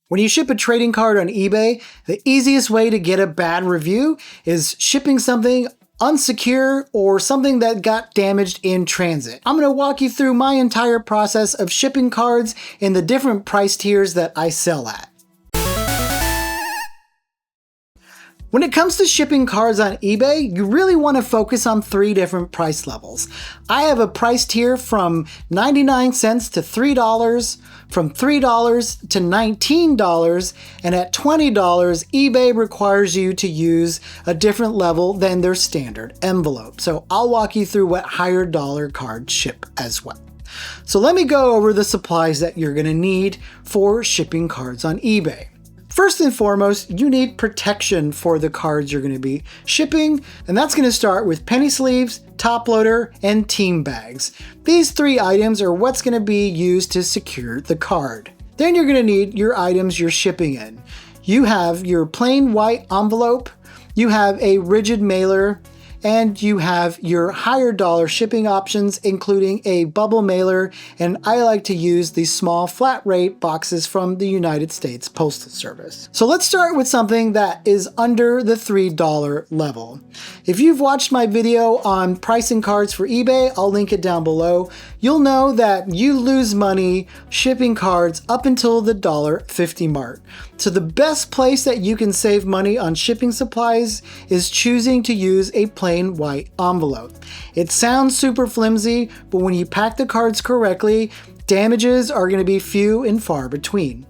When you ship a trading card on eBay, the easiest way to get a bad review is shipping something unsecure or something that got damaged in transit. I'm going to walk you through my entire process of shipping cards in the different price tiers that I sell at. When it comes to shipping cards on eBay, you really want to focus on 3 different price levels. I have a price tier from 99 cents to $3, from $3 to $19, and at $20, eBay requires you to use a different level than their standard envelope. So I'll walk you through what higher dollar cards ship as well. So let me go over the supplies that you're going to need for shipping cards on eBay. First and foremost, you need protection for the cards you're going to be shipping, and that's going to start with penny sleeves, top loader, and team bags. These 3 items are what's going to be used to secure the card. Then you're going to need your items you're shipping in. You have your plain white envelope, you have a rigid mailer, and you have your higher dollar shipping options, including a bubble mailer, and I like to use these small flat rate boxes from the United States Postal Service. So let's start with something that is under the $3 level. If you've watched my video on pricing cards for eBay, I'll link it down below, you'll know that you lose money shipping cards up until the $1.50 mark. So the best place that you can save money on shipping supplies is choosing to use a plain white envelope. It sounds super flimsy, but when you pack the cards correctly, damages are going to be few and far between.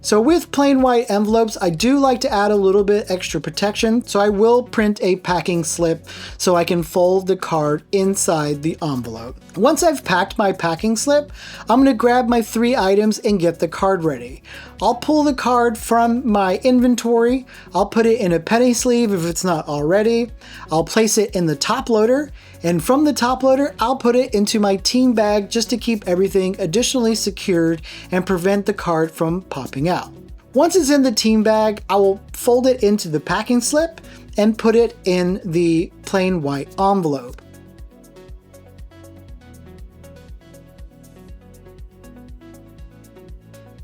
So with plain white envelopes, I do like to add a little bit extra protection, so I will print a packing slip so I can fold the card inside the envelope. Once I've packed my packing slip, I'm going to grab my 3 items and get the card ready. I'll pull the card from my inventory, I'll put it in a penny sleeve if it's not already, I'll place it in the top loader, and from the top loader, I'll put it into my team bag just to keep everything additionally secured and prevent the card from popping out. Once it's in the team bag, I will fold it into the packing slip and put it in the plain white envelope.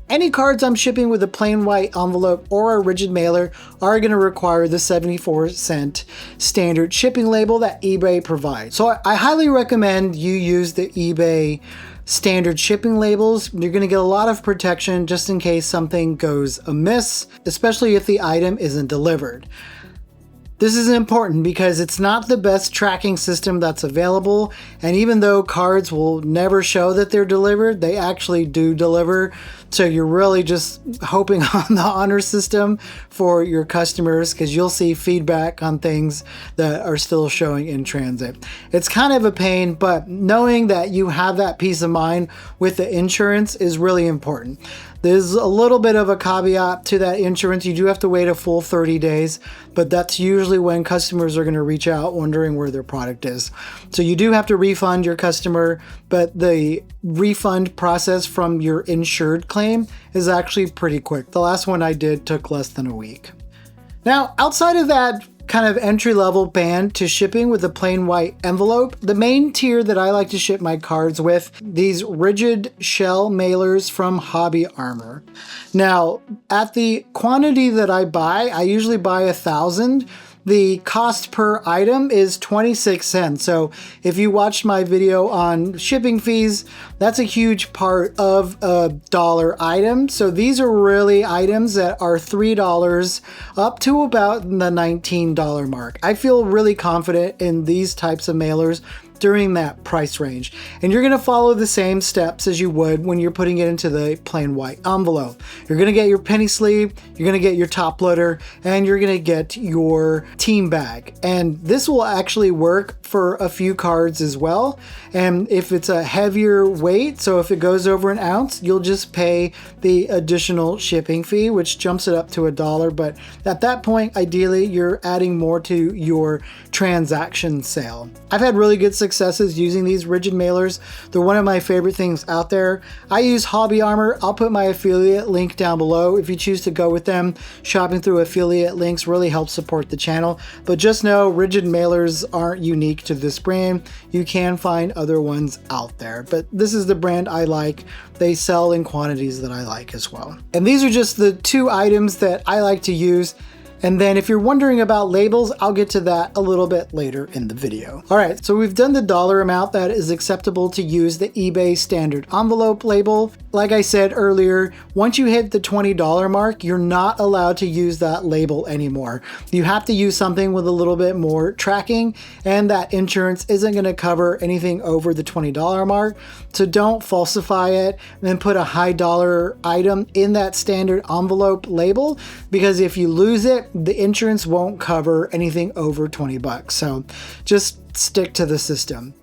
Any cards I'm shipping with a plain white envelope or a rigid mailer are going to require the 74-cent standard shipping label that eBay provides. So I highly recommend you use the eBay standard shipping labels. You're going to get a lot of protection just in case something goes amiss, especially if the item isn't delivered. This is important because it's not the best tracking system that's available, and even though cards will never show that they're delivered, they actually do deliver. So you're really just hoping on the honor system for your customers, because you'll see feedback on things that are still showing in transit. It's kind of a pain, but knowing that you have that peace of mind with the insurance is really important. There's a little bit of a caveat to that insurance. You do have to wait a full 30 days, but that's usually when customers are going to reach out wondering where their product is. So you do have to refund your customer, but the refund process from your insured claim is actually pretty quick. The last one I did took less than a week. Now, outside of that kind of entry-level band to shipping with a plain white envelope, the main tier that I like to ship my cards with, these rigid shell mailers from Hobby Armor. Now, at the quantity that I buy, I usually buy 1,000. The cost per item is 26 cents. So if you watched my video on shipping fees, that's a huge part of a $1 item. So these are really items that are $3 up to about the $19 mark. I feel really confident in these types of mailers during that price range. And you're gonna follow the same steps as you would when you're putting it into the plain white envelope. You're gonna get your penny sleeve, you're gonna get your top loader, and you're gonna get your team bag. And this will actually work for a few cards as well. And if it's a heavier weight, so if it goes over an ounce, you'll just pay the additional shipping fee, which jumps it up to $1. But at that point, ideally, you're adding more to your transaction sale. I've had really good success successes using these rigid mailers. They're one of my favorite things out there. I use Hobby Armor. I'll put my affiliate link down below if you choose to go with them. Shopping through affiliate links really helps support the channel. But just know rigid mailers aren't unique to this brand. You can find other ones out there, but this is the brand I like. They sell in quantities that I like as well. And these are just the two items that I like to use. And then if you're wondering about labels, I'll get to that a little bit later in the video. All right, so we've done the dollar amount that is acceptable to use the eBay standard envelope label. Like I said earlier, once you hit the $20 mark, you're not allowed to use that label anymore. You have to use something with a little bit more tracking, and that insurance isn't gonna cover anything over the $20 mark. So don't falsify it and put a high dollar item in that standard envelope label, because if you lose it, the insurance won't cover anything over 20 bucks. So just stick to the system.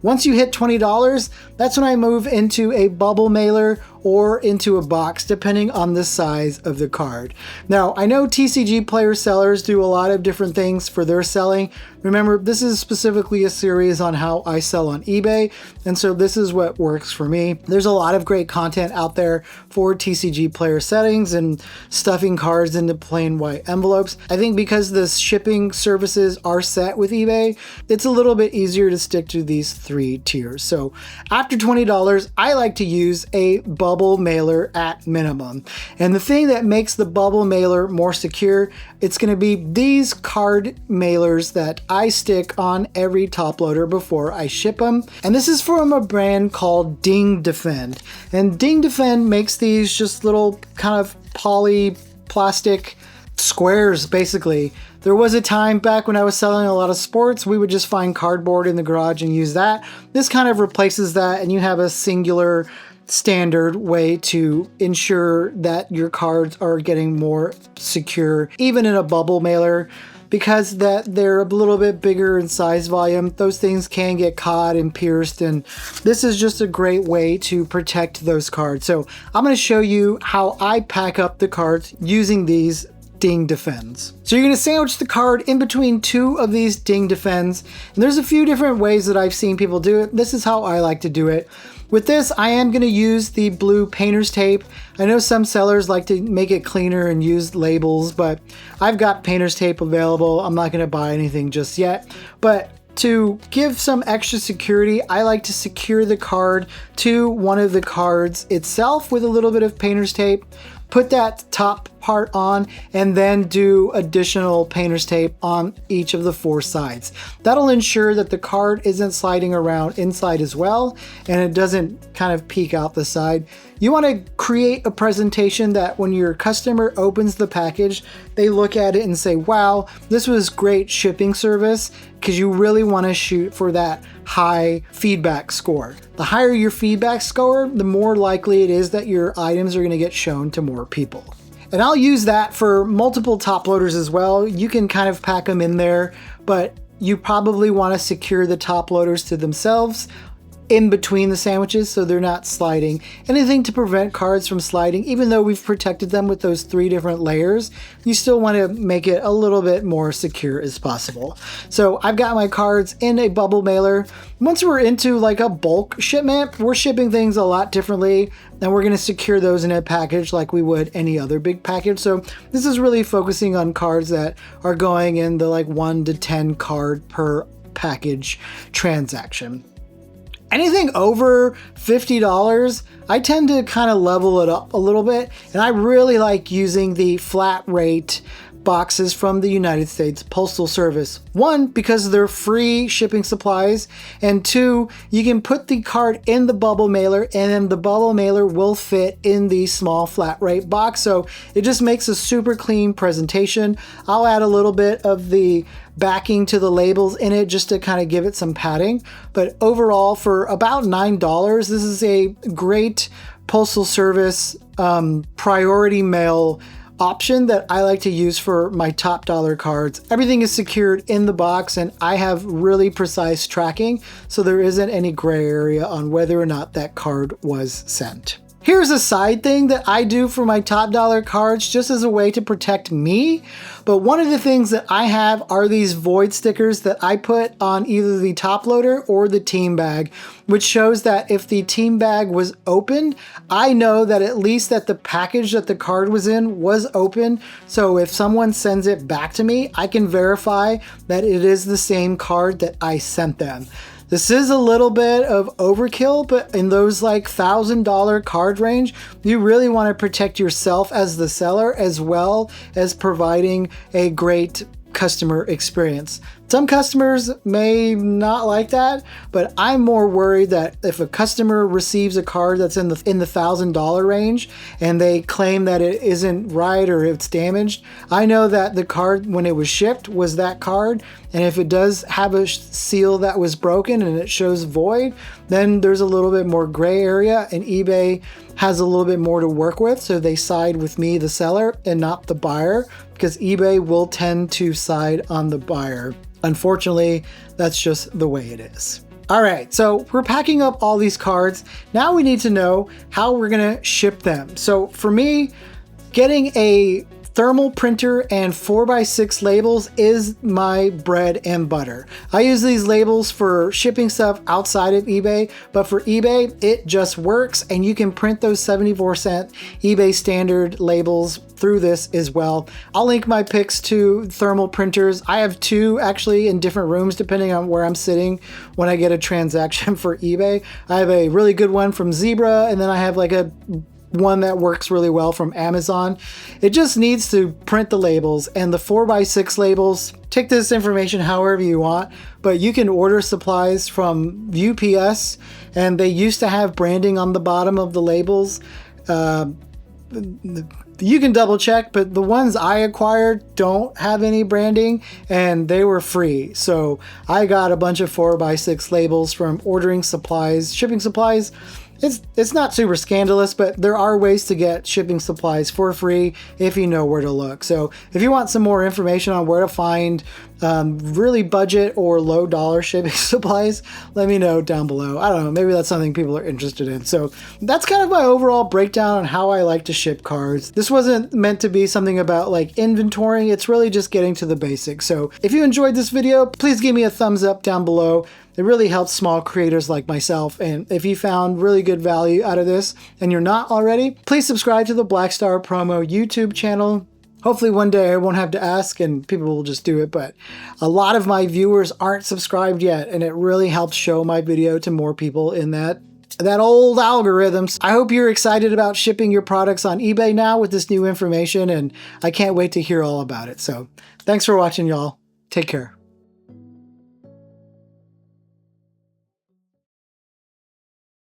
Once you hit $20, that's when I move into a bubble mailer or into a box, depending on the size of the card. Now, I know TCG player sellers do a lot of different things for their selling. Remember, this is specifically a series on how I sell on eBay, and so this is what works for me. There's a lot of great content out there for TCG player settings and stuffing cards into plain white envelopes. I think because the shipping services are set with eBay, it's a little bit easier to stick to these three tiers. So after $20, I like to use a bubble mailer at minimum. And the thing that makes the bubble mailer more secure, it's going to be these card mailers that I stick on every top loader before I ship them. And this is from a brand called Ding Defend. And Ding Defend makes these just little kind of poly plastic squares, basically. There was a time back when I was selling a lot of sports, we would just find cardboard in the garage and use that. This kind of replaces that, and you have a singular standard way to ensure that your cards are getting more secure, even in a bubble mailer. Because that they're a little bit bigger in size volume, those things can get caught and pierced, and this is just a great way to protect those cards. So I'm going to show you how I pack up the cards using these Ding Defends. So you're going to sandwich the card in between two of these Ding Defends, and there's a few different ways that I've seen people do it. This is how I like to do it. With this, I am going to use the blue painter's tape. I know some sellers like to make it cleaner and use labels, but I've got painter's tape available. I'm not going to buy anything just yet, but to give some extra security, I like to secure the card to one of the cards itself with a little bit of painter's tape. Put that top part on and then do additional painter's tape on each of the four sides. That'll ensure that the card isn't sliding around inside as well, and it doesn't kind of peek out the side. You want to create a presentation that when your customer opens the package, they look at it and say, wow, this was great shipping service, because you really want to shoot for that high feedback score. The higher your feedback score, the more likely it is that your items are going to get shown to more people. And I'll use that for multiple top loaders as well. You can kind of pack them in there, but you probably want to secure the top loaders to themselves in between the sandwiches so they're not sliding. Anything to prevent cards from sliding, even though we've protected them with those three different layers, you still want to make it a little bit more secure as possible. So I've got my cards in a bubble mailer. Once we're into like a bulk shipment, we're shipping things a lot differently, and we're going to secure those in a package like we would any other big package. So this is really focusing on cards that are going in the like 1 to 10 card per package transaction. Anything over $50, I tend to kind of level it up a little bit, and I really like using the flat rate boxes from the United States Postal Service. One, because they're free shipping supplies, and two, you can put the card in the bubble mailer, and then the bubble mailer will fit in the small flat rate box, so it just makes a super clean presentation. I'll add a little bit of the backing to the labels in it just to kind of give it some padding, but overall for about $9, this is a great Postal Service priority mail option that I like to use for my top dollar cards. Everything is secured in the box, and I have really precise tracking, so there isn't any gray area on whether or not that card was sent. Here's a side thing that I do for my top dollar cards just as a way to protect me. But one of the things that I have are these void stickers that I put on either the top loader or the team bag, which shows that if the team bag was opened, I know that at least that the package that the card was in was open. So if someone sends it back to me, I can verify that it is the same card that I sent them. This is a little bit of overkill, but in those like $1,000 card range, you really want to protect yourself as the seller as well as providing a great customer experience. Some customers may not like that, but I'm more worried that if a customer receives a card that's in the $1,000 range and they claim that it isn't right or it's damaged, I know that the card when it was shipped was that card, and if it does have a seal that was broken and it shows void, then there's a little bit more gray area, and eBay has a little bit more to work with, so they side with me, the seller, and not the buyer, because eBay will tend to side on the buyer. Unfortunately, that's just the way it is. All right, so we're packing up all these cards. Now we need to know how we're gonna ship them. So for me, getting a thermal printer and 4x6 labels is my bread and butter. I use these labels for shipping stuff outside of eBay, but for eBay, it just works, and you can print those 74-cent eBay standard labels through this as well. I'll link my pics to thermal printers. I have two actually in different rooms depending on where I'm sitting when I get a transaction for eBay. I have a really good one from Zebra, and then I have like a one that works really well from Amazon. It just needs to print the labels, and the 4x6 labels, take this information however you want, but you can order supplies from UPS, and they used to have branding on the bottom of the labels. You can double check, but the ones I acquired don't have any branding, and they were free. So I got a bunch of 4x6 labels from ordering supplies, shipping supplies. It's not super scandalous, but there are ways to get shipping supplies for free if you know where to look. So if you want some more information on where to find really budget or low dollar shipping supplies, let me know down below. I don't know, maybe that's something people are interested in. So that's kind of my overall breakdown on how I like to ship cards. This wasn't meant to be something about like inventorying. It's really just getting to the basics. So if you enjoyed this video, please give me a thumbs up down below. It really helps small creators like myself. And if you found really good value out of this and you're not already, please subscribe to the Black Star Promo YouTube channel. Hopefully one day I won't have to ask and people will just do it, but a lot of my viewers aren't subscribed yet, and it really helps show my video to more people in that old algorithms. I hope you're excited about shipping your products on eBay now with this new information, and I can't wait to hear all about it. So thanks for watching, y'all. Take care.